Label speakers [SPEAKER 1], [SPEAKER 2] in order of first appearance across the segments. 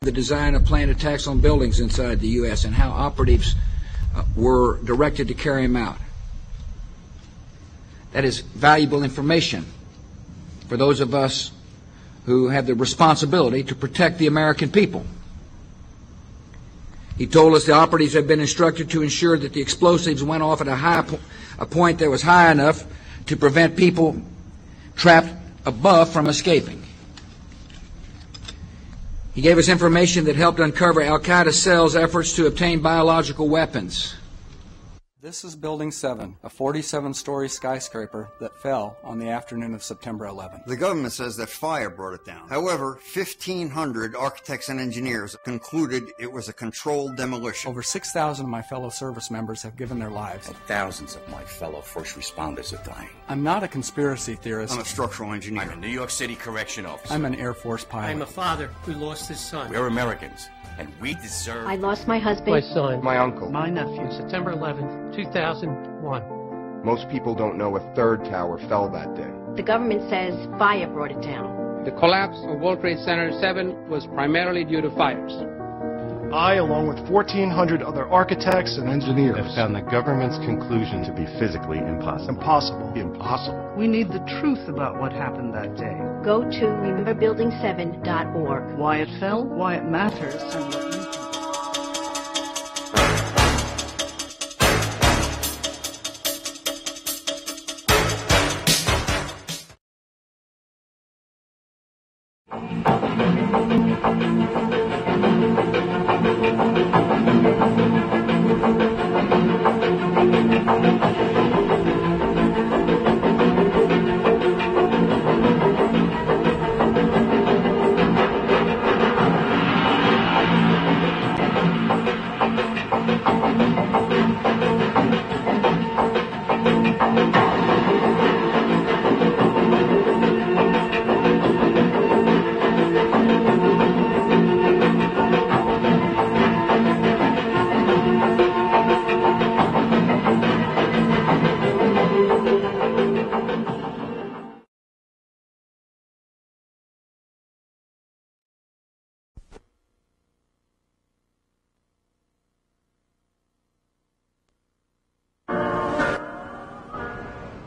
[SPEAKER 1] the design of planned attacks on buildings inside the U.S. and how operatives were directed to carry them out. That is valuable information for those of us who have the responsibility to protect the American people. He told us the operatives had been instructed to ensure that the explosives went off at a point that was high enough to prevent people trapped above from escaping. He gave us information that helped uncover Al-Qaeda cells' efforts to obtain biological weapons.
[SPEAKER 2] This is Building 7, a 47-story skyscraper that fell on the afternoon of September 11th.
[SPEAKER 3] The government says that fire brought it down. However, 1,500 architects and engineers concluded it was a controlled demolition.
[SPEAKER 2] Over 6,000 of my fellow service members have given their lives.
[SPEAKER 4] And thousands of my fellow first responders are dying.
[SPEAKER 2] I'm not a conspiracy theorist.
[SPEAKER 3] I'm a structural engineer.
[SPEAKER 4] I'm a New York City correction officer.
[SPEAKER 2] I'm an Air Force pilot.
[SPEAKER 5] I'm a father who lost his son.
[SPEAKER 4] We're Americans, and we deserve...
[SPEAKER 6] I lost my husband.
[SPEAKER 5] My son.
[SPEAKER 7] My uncle.
[SPEAKER 5] My nephew. September 11th, 2001.
[SPEAKER 7] Most people don't know a third tower fell that day.
[SPEAKER 6] The government says fire brought it down.
[SPEAKER 8] The collapse of World Trade Center 7 was primarily due to fires.
[SPEAKER 9] I, along with 1,400 other architects and engineers,
[SPEAKER 10] have found the government's conclusion to be physically impossible.
[SPEAKER 9] Impossible.
[SPEAKER 11] We need the truth about what happened that day.
[SPEAKER 6] Go to rememberbuilding7.org.
[SPEAKER 11] Why it fell, why it matters, and what you can do.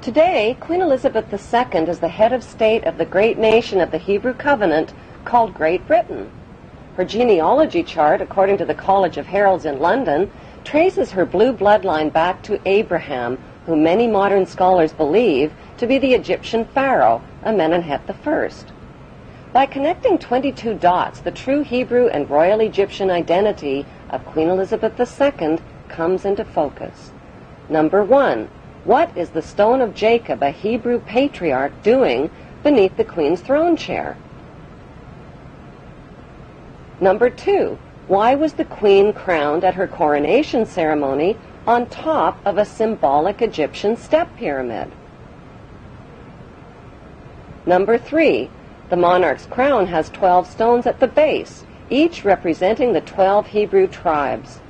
[SPEAKER 12] Today, Queen Elizabeth II is the head of state of the great nation of the Hebrew Covenant called Great Britain. Her genealogy chart, according to the College of Heralds in London, traces her blue bloodline back to Abraham, whom many modern scholars believe to be the Egyptian pharaoh, Amenemhet I. By connecting 22 dots, the true Hebrew and royal Egyptian identity of Queen Elizabeth II comes into focus. Number 1. What is the stone of Jacob, a Hebrew patriarch, doing beneath the Queen's throne chair? Number 2. Why was the Queen crowned at her coronation ceremony on top of a symbolic Egyptian step pyramid? Number 3. The monarch's crown has 12 stones at the base, each representing the 12 Hebrew tribes.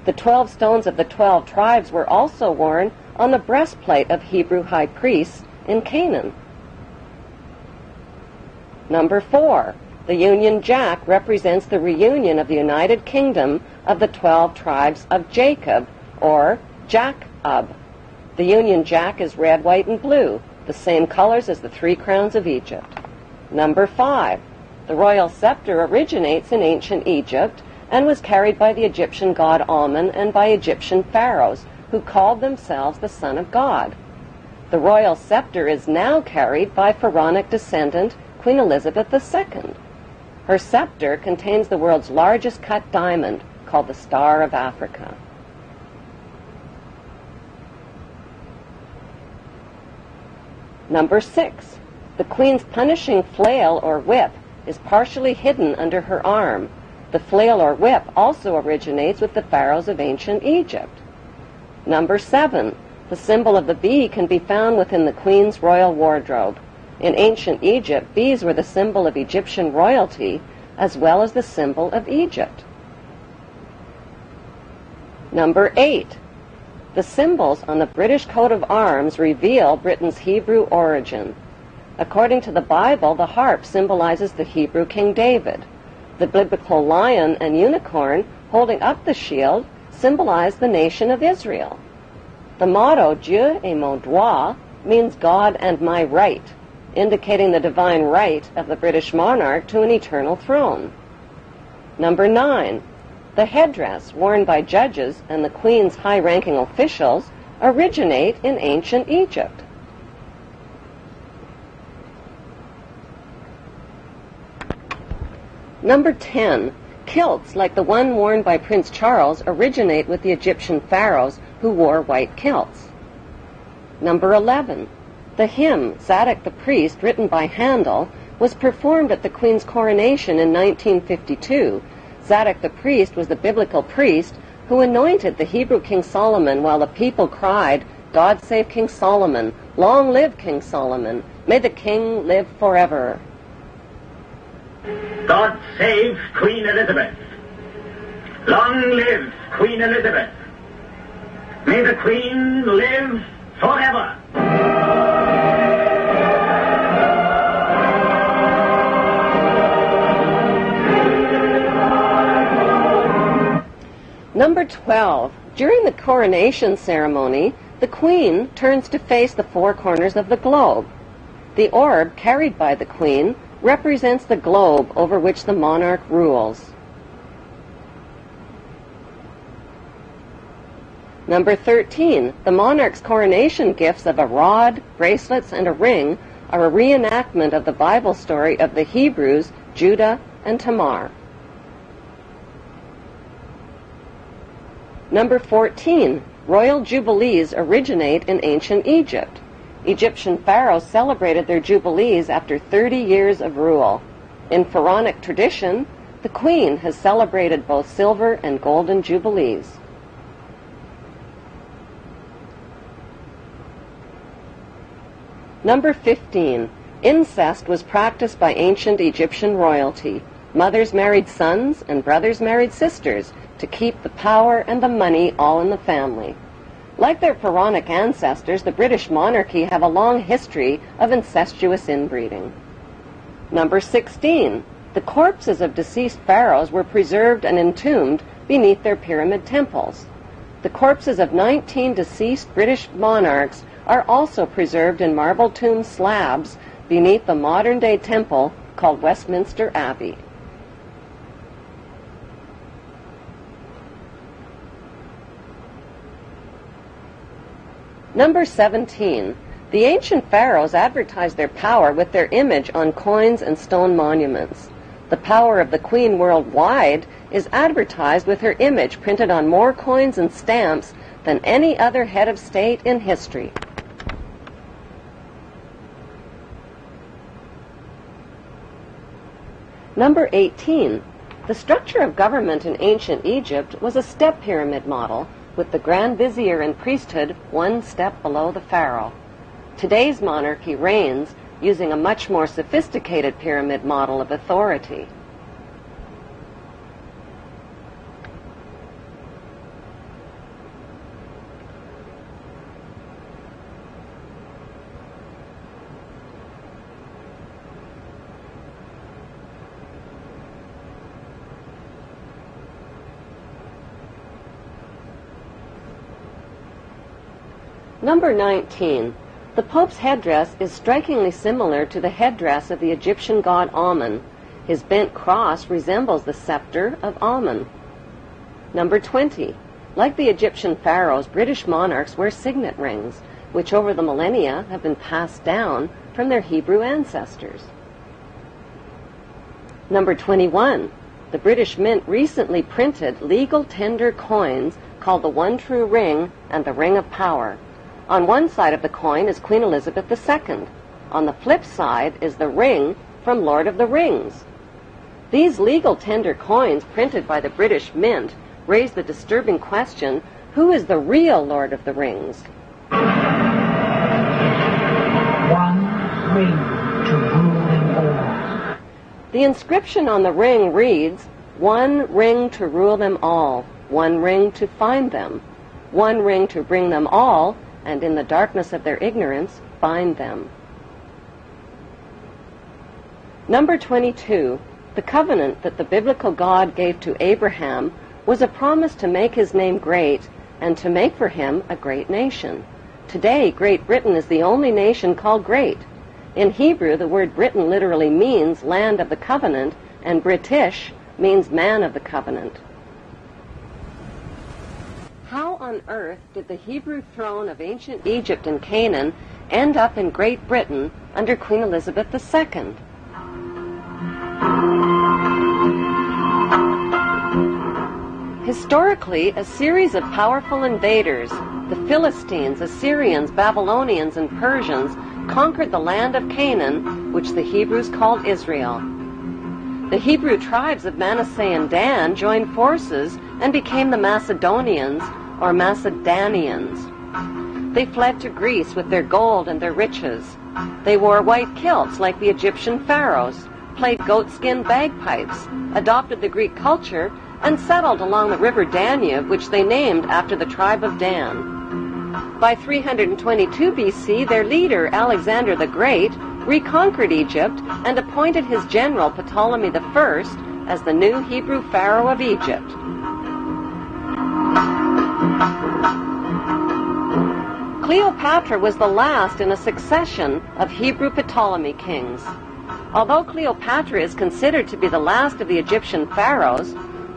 [SPEAKER 12] The 12 stones of the 12 tribes were also worn on the breastplate of Hebrew high priests in Canaan. Number 4. The Union Jack represents the reunion of the United Kingdom of the 12 tribes of Jacob, or Jacob. The Union Jack is red, white, and blue, the same colors as the 3 crowns of Egypt. Number 5. The royal scepter originates in ancient Egypt and was carried by the Egyptian god Amun and by Egyptian pharaohs, who called themselves the Son of God. The royal scepter is now carried by pharaonic descendant Queen Elizabeth II. Her scepter contains the world's largest cut diamond, called the Star of Africa. Number 6. The Queen's punishing flail or whip is partially hidden under her arm. The flail or whip also originates with the pharaohs of ancient Egypt. Number 7. The symbol of the bee can be found within the Queen's royal wardrobe. In ancient Egypt, bees were the symbol of Egyptian royalty as well as the symbol of Egypt. Number 8. The symbols on the British coat of arms reveal Britain's Hebrew origin. According to the Bible, the harp symbolizes the Hebrew King David. The biblical lion and unicorn holding up the shield symbolize the nation of Israel. The motto, Dieu et mon droit, means God and my right, indicating the divine right of the British monarch to an eternal throne. Number 9. The headdress worn by judges and the Queen's high-ranking officials originate in ancient Egypt. Number 10. Kilts like the one worn by Prince Charles originate with the Egyptian pharaohs who wore white kilts. Number 11. The hymn, Zadok the Priest, written by Handel, was performed at the Queen's coronation in 1952. Zadok the Priest was the biblical priest who anointed the Hebrew King Solomon while the people cried, "God save King Solomon! Long live King Solomon! May the king live forever!"
[SPEAKER 13] God save Queen Elizabeth! Long live Queen Elizabeth! May the Queen live forever!
[SPEAKER 12] Number 12. During the coronation ceremony, the Queen turns to face the four corners of the globe. The orb carried by the Queen represents the globe over which the monarch rules. Number 13. The monarch's coronation gifts of a rod, bracelets, and a ring are a reenactment of the Bible story of the Hebrews, Judah, and Tamar. Number 14. Royal jubilees originate in ancient Egypt. Egyptian pharaohs celebrated their jubilees after 30 years of rule. In pharaonic tradition, the Queen has celebrated both silver and golden jubilees. Number 15. Incest was practiced by ancient Egyptian royalty. Mothers married sons and brothers married sisters to keep the power and the money all in the family. Like their pharaonic ancestors, the British monarchy have a long history of incestuous inbreeding. Number 16. The corpses of deceased pharaohs were preserved and entombed beneath their pyramid temples. The corpses of 19 deceased British monarchs are also preserved in marble tomb slabs beneath the modern-day temple called Westminster Abbey. Number 17. The ancient pharaohs advertised their power with their image on coins and stone monuments. The power of the Queen worldwide is advertised with her image printed on more coins and stamps than any other head of state in history. Number 18. The structure of government in ancient Egypt was a step pyramid model, with the Grand Vizier and priesthood one step below the pharaoh. Today's monarchy reigns using a much more sophisticated pyramid model of authority. Number 19. The Pope's headdress is strikingly similar to the headdress of the Egyptian god Amun. His bent cross resembles the scepter of Amun. Number 20. Like the Egyptian pharaohs, British monarchs wear signet rings, which over the millennia have been passed down from their Hebrew ancestors. Number 21. The British Mint recently printed legal tender coins called the One True Ring and the Ring of Power. On one side of the coin is Queen Elizabeth II. On the flip side is the ring from Lord of the Rings. These legal tender coins printed by the British Mint raise the disturbing question, who is the real Lord of the Rings?
[SPEAKER 14] One ring to rule them all.
[SPEAKER 12] The inscription on the ring reads, "One ring to rule them all, one ring to find them, one ring to bring them all, and in the darkness of their ignorance, bind them." Number 22. The covenant that the biblical God gave to Abraham was a promise to make his name great and to make for him a great nation. Today, Great Britain is the only nation called great. In Hebrew, the word Britain literally means land of the covenant, and British means man of the covenant. How on earth did the Hebrew throne of ancient Egypt and Canaan end up in Great Britain under Queen Elizabeth II? Historically, a series of powerful invaders, the Philistines, Assyrians, Babylonians, and Persians, conquered the land of Canaan, which the Hebrews called Israel. The Hebrew tribes of Manasseh and Dan joined forces and became the Macedonians, or Macedonians. They fled to Greece with their gold and their riches. They wore white kilts like the Egyptian pharaohs, played goatskin bagpipes, adopted the Greek culture, and settled along the river Danube, which they named after the tribe of Dan. By 322 BC, their leader, Alexander the Great, reconquered Egypt and appointed his general, Ptolemy I, as the new Hebrew pharaoh of Egypt. Cleopatra was the last in a succession of Hebrew Ptolemy kings. Although Cleopatra is considered to be the last of the Egyptian pharaohs,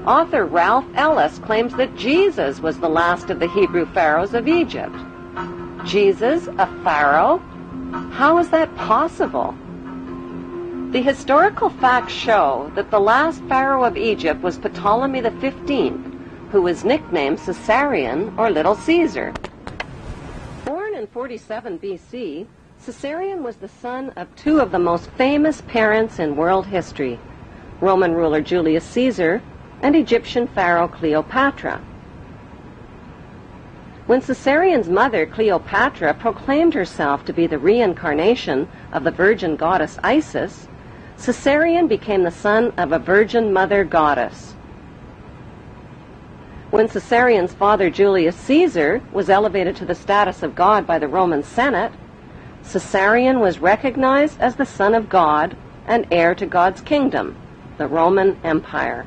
[SPEAKER 12] author Ralph Ellis claims that Jesus was the last of the Hebrew pharaohs of Egypt. Jesus, a pharaoh? How is that possible? The historical facts show that the last pharaoh of Egypt was Ptolemy XV, who was nicknamed Caesarion or Little Caesar. Born in 47 BC, Caesarion was the son of two of the most famous parents in world history, Roman ruler Julius Caesar and Egyptian pharaoh Cleopatra. When Caesarion's mother, Cleopatra, proclaimed herself to be the reincarnation of the virgin goddess Isis, Caesarion became the son of a virgin mother goddess. When Caesarion's father, Julius Caesar, was elevated to the status of God by the Roman Senate, Caesarion was recognized as the son of God and heir to God's kingdom, the Roman Empire.